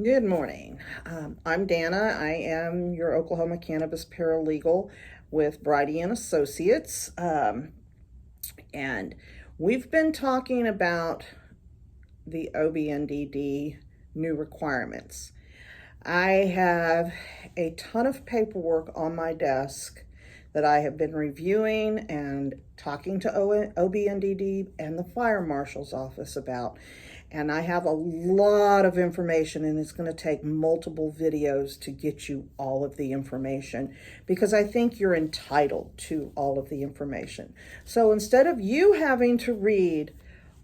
Good morning. I'm Dana. I am your Oklahoma cannabis paralegal with Bridie and Associates. And we've been talking about the Obndd new requirements. I have a ton of paperwork on my desk that I have been reviewing and talking to Obndd and the fire marshal's office about. And I have a lot of information, and it's going to take multiple videos to get you all of the information because I think you're entitled to all of the information. So instead of you having to read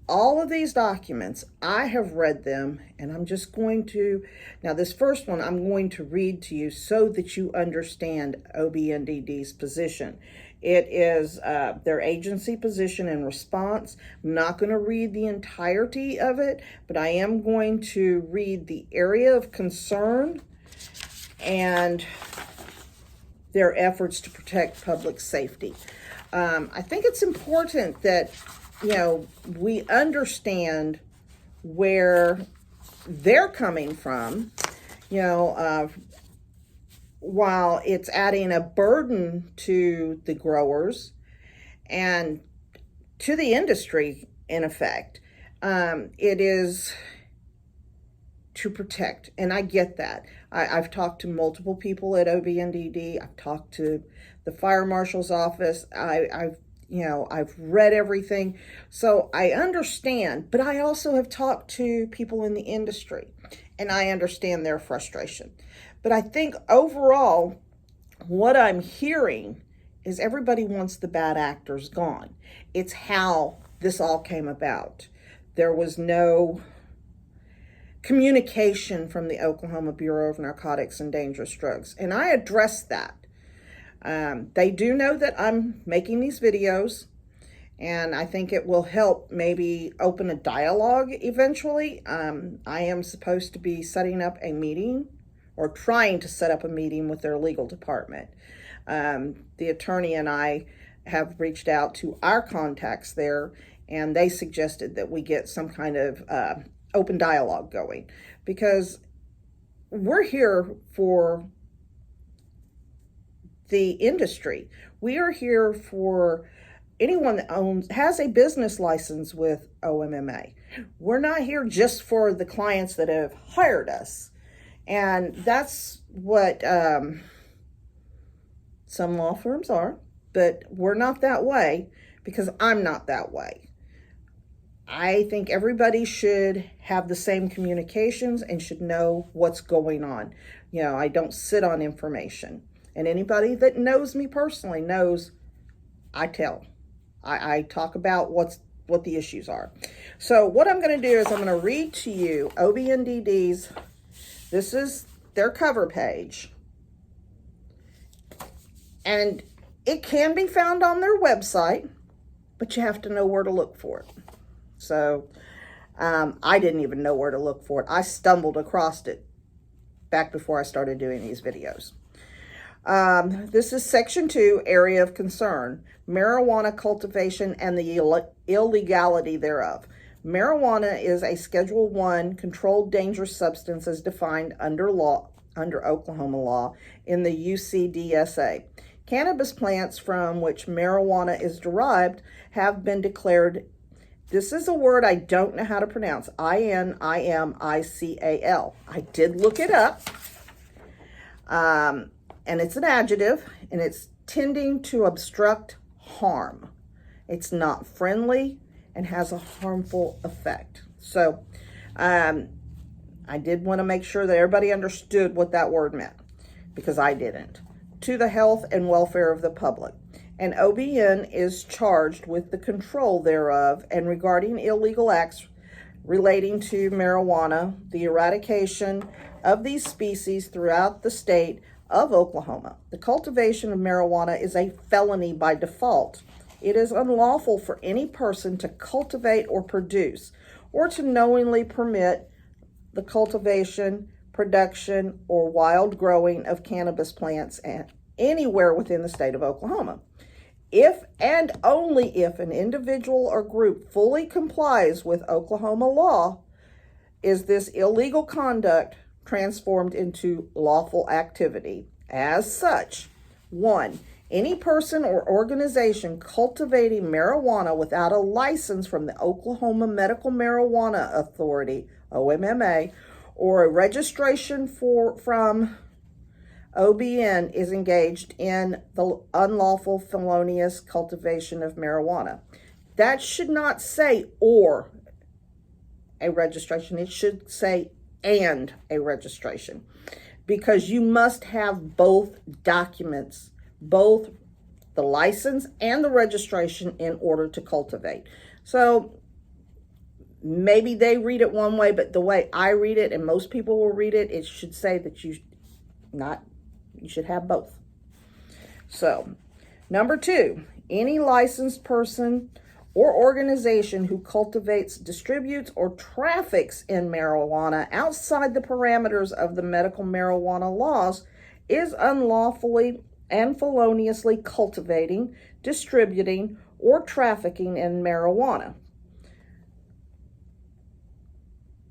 all of these documents, I have read them, and I'm just going to, now this first one I'm going to read to you so that you understand Obndd's position. It is their agency position and response. I'm not going to read the entirety of it, but I am going to read the area of concern and their efforts to protect public safety. I think it's important that we understand where they're coming from, while it's adding a burden to the growers and to the industry, in effect. It is to protect, and I get that. I've talked to multiple people at Obndd. I've talked to the fire marshal's office. I've read everything, so I understand, but I also have talked to people in the industry, and I understand their frustration. But I think overall, what I'm hearing is everybody wants the bad actors gone. It's how this all came about. There was no communication from the Oklahoma Bureau of Narcotics and Dangerous Drugs, and I addressed that. They do know that I'm making these videos, and I think it will help maybe open a dialogue eventually. I am supposed to be setting up a meeting, or trying to set up a meeting with their legal department. The attorney and I have reached out to our contacts there, and they suggested that we get some kind of open dialogue going, because we're here for the industry. We are here for anyone that has a business license with OMMA. We're not here just for the clients that have hired us. And that's what some law firms are, but we're not that way, because I'm not that way. I think everybody should have the same communications and should know what's going on. I don't sit on information. And anybody that knows me personally knows I tell. I talk about what the issues are. So what I'm going to do is I'm going to read to you Obndd's. This is their cover page, and it can be found on their website, but you have to know where to look for it. So I didn't even know where to look for it. I stumbled across it back before I started doing these videos. This is Section 2, Area of Concern, Marijuana Cultivation and the Illegality thereof. Marijuana is a Schedule I controlled dangerous substance as defined under Oklahoma law in the UCDSA. Cannabis plants from which marijuana is derived have been declared, this is a word I don't know how to pronounce, INIMICAL. I did look it up, and it's an adjective, and it's tending to obstruct harm. It's not friendly and has a harmful effect. So I did want to make sure that everybody understood what that word meant, because I didn't. To the health and welfare of the public. And OBN is charged with the control thereof and regarding illegal acts relating to marijuana, the eradication of these species throughout the state of Oklahoma. The cultivation of marijuana is a felony by default. It is unlawful for any person to cultivate or produce, or to knowingly permit the cultivation, production, or wild growing of cannabis plants anywhere within the state of Oklahoma. If and only if an individual or group fully complies with Oklahoma law, is this illegal conduct transformed into lawful activity. As such, 1. Any person or organization cultivating marijuana without a license from the Oklahoma Medical Marijuana Authority, OMMA, or a registration from OBN is engaged in the unlawful felonious cultivation of marijuana. That should not say or a registration. It should say and a registration, because you must have both documents, both the license and the registration, in order to cultivate. So maybe they read it one way, but the way I read it, and most people will read it, it should say that you should have both. So, number 2, any licensed person or organization who cultivates, distributes, or traffics in marijuana outside the parameters of the medical marijuana laws is unlawfully and feloniously cultivating, distributing, or trafficking in marijuana.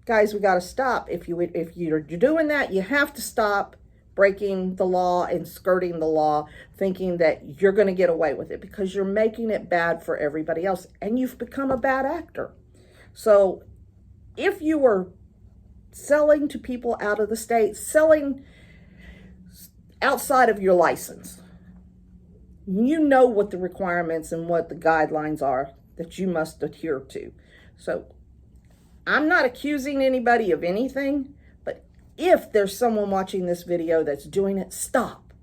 Guys, we got to stop. If you're doing that, you have to stop breaking the law and skirting the law, thinking that you're going to get away with it, because you're making it bad for everybody else, and you've become a bad actor. So if you are selling to people out of the state, selling outside of your license, you know what the requirements and what the guidelines are that you must adhere to. So I'm not accusing anybody of anything, but if there's someone watching this video that's doing it, stop.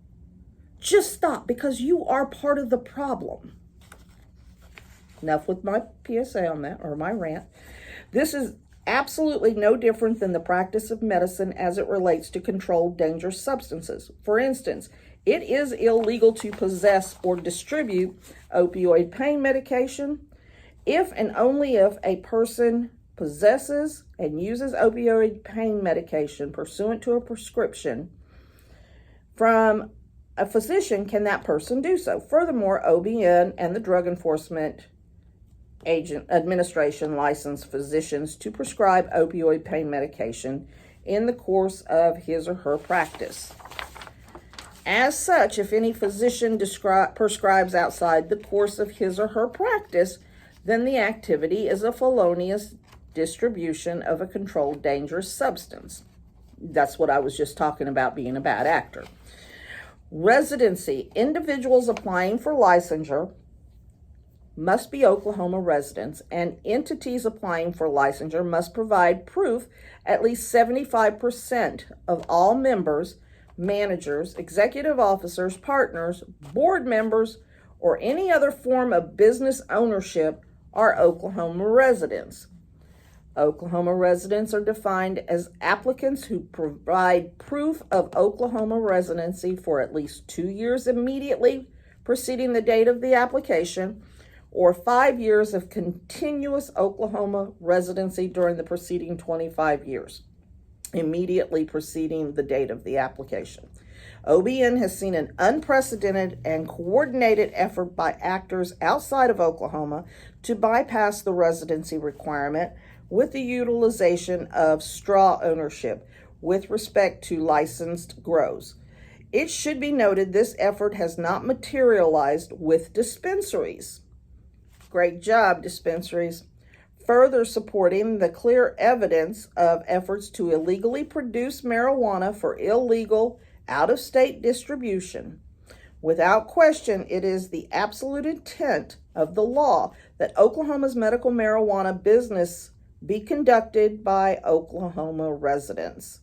Just stop, because you are part of the problem. Enough with my PSA on that, or my rant. This is absolutely no different than the practice of medicine as it relates to controlled dangerous substances. For instance, it is illegal to possess or distribute opioid pain medication if and only if a person possesses and uses opioid pain medication pursuant to a prescription from a physician can that person do so. Furthermore, OBN and the Drug Enforcement Administration license physicians to prescribe opioid pain medication in the course of his or her practice. As such, if any physician prescribes outside the course of his or her practice, then the activity is a felonious distribution of a controlled dangerous substance. That's what I was just talking about, being a bad actor. Residency. Individuals applying for licensure must be Oklahoma residents, and entities applying for licensure must provide proof at least 75% of all members, managers, executive officers, partners, board members, or any other form of business ownership are Oklahoma residents. Oklahoma residents are defined as applicants who provide proof of Oklahoma residency for at least 2 years immediately preceding the date of the application, or 5 years of continuous Oklahoma residency during the preceding 25 years, immediately preceding the date of the application. OBN has seen an unprecedented and coordinated effort by actors outside of Oklahoma to bypass the residency requirement with the utilization of straw ownership with respect to licensed grows. It should be noted this effort has not materialized with dispensaries. Great job, dispensaries. Further supporting the clear evidence of efforts to illegally produce marijuana for illegal out-of-state distribution. Without question, it is the absolute intent of the law that Oklahoma's medical marijuana business be conducted by Oklahoma residents.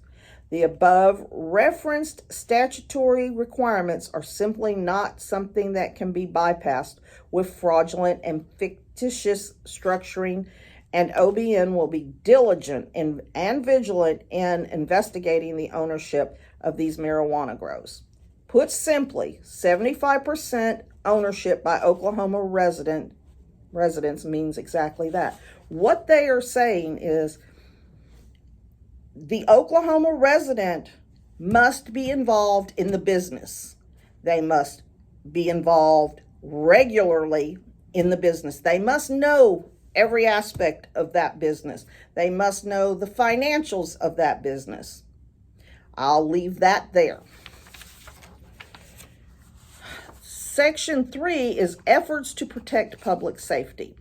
The above referenced statutory requirements are simply not something that can be bypassed with fraudulent and fictitious structuring, and OBN will be diligent and vigilant in investigating the ownership of these marijuana grows. Put simply, 75% ownership by Oklahoma residents means exactly that. What they are saying is the Oklahoma resident must be involved in the business. They must be involved regularly in the business. They must know every aspect of that business. They must know the financials of that business. I'll leave that there. Section 3 is efforts to protect public safety.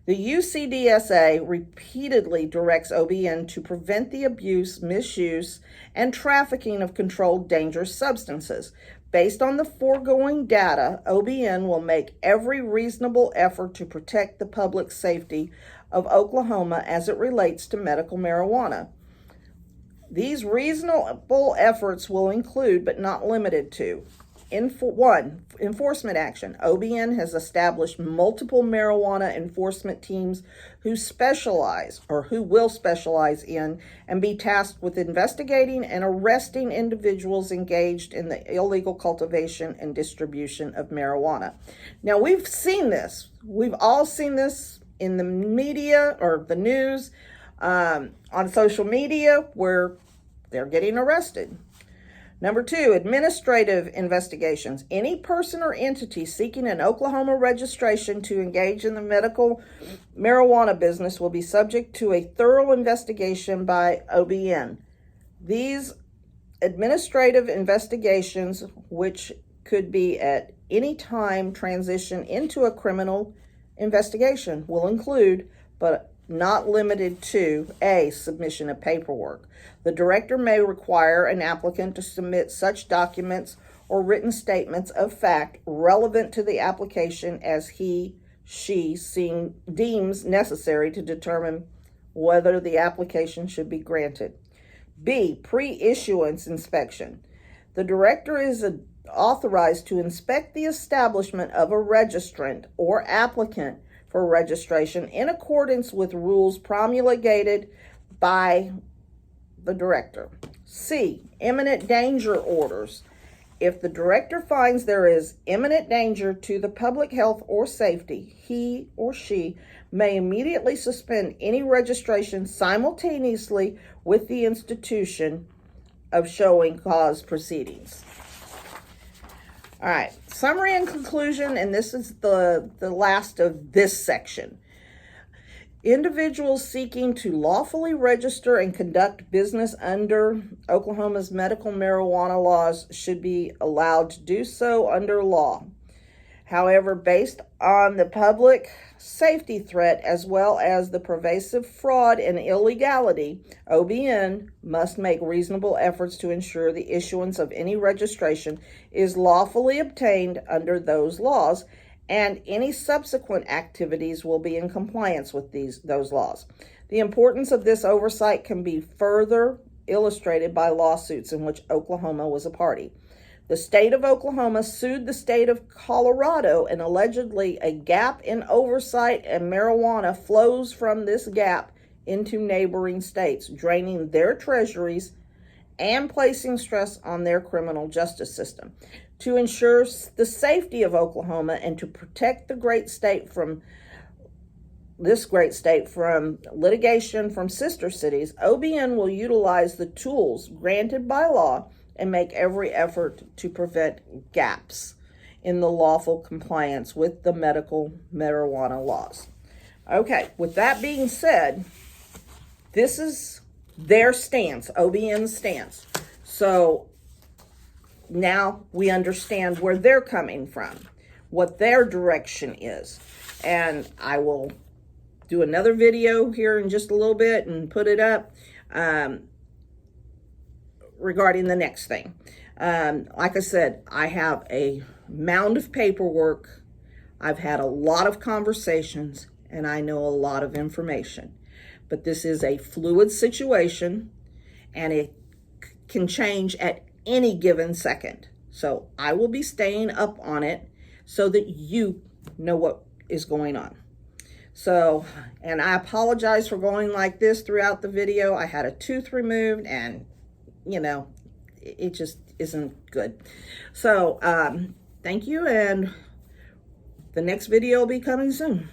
The UCDSA repeatedly directs OBN to prevent the abuse, misuse, and trafficking of controlled dangerous substances. Based on the foregoing data, OBN will make every reasonable effort to protect the public safety of Oklahoma as it relates to medical marijuana. These reasonable efforts will include, but not limited to, 1. Enforcement action. OBN has established multiple marijuana enforcement teams who specialize or who will specialize in and be tasked with investigating and arresting individuals engaged in the illegal cultivation and distribution of marijuana. Now, we've seen this. We've all seen this in the media or the news, on social media, where they're getting arrested. Number 2, administrative investigations. Any person or entity seeking an Oklahoma registration to engage in the medical marijuana business will be subject to a thorough investigation by OBN. These administrative investigations, which could be at any time transition into a criminal investigation, will include, but not limited to, A, submission of paperwork. The director may require an applicant to submit such documents or written statements of fact relevant to the application as she deems necessary to determine whether the application should be granted. B, pre-issuance inspection. The director is authorized to inspect the establishment of a registrant or applicant for registration in accordance with rules promulgated by the director. C, imminent danger orders. If the director finds there is imminent danger to the public health or safety, he or she may immediately suspend any registration simultaneously with the institution of showing cause proceedings. All right, summary and conclusion, and this is the last of this section. Individuals seeking to lawfully register and conduct business under Oklahoma's medical marijuana laws should be allowed to do so under law. However, based on the public safety threat as well as the pervasive fraud and illegality, OBN must make reasonable efforts to ensure the issuance of any registration is lawfully obtained under those laws, and any subsequent activities will be in compliance with those laws. The importance of this oversight can be further illustrated by lawsuits in which Oklahoma was a party. The state of Oklahoma sued the state of Colorado, and allegedly a gap in oversight and marijuana flows from this gap into neighboring states, draining their treasuries and placing stress on their criminal justice system. To ensure the safety of Oklahoma and to protect the great state from litigation from sister cities, OBN will utilize the tools granted by law and make every effort to prevent gaps in the lawful compliance with the medical marijuana laws. Okay, with that being said, this is their stance, OBN's stance. So now we understand where they're coming from, what their direction is. And I will do another video here in just a little bit and put it up regarding the next thing. Like I said, I have a mound of paperwork. I've had a lot of conversations, and I know a lot of information. But this is a fluid situation, and it can change at any given second. So I will be staying up on it so that you know what is going on. So, and I apologize for going like this throughout the video. I had a tooth removed, and you know, it just isn't good. So thank you, and the next video will be coming soon.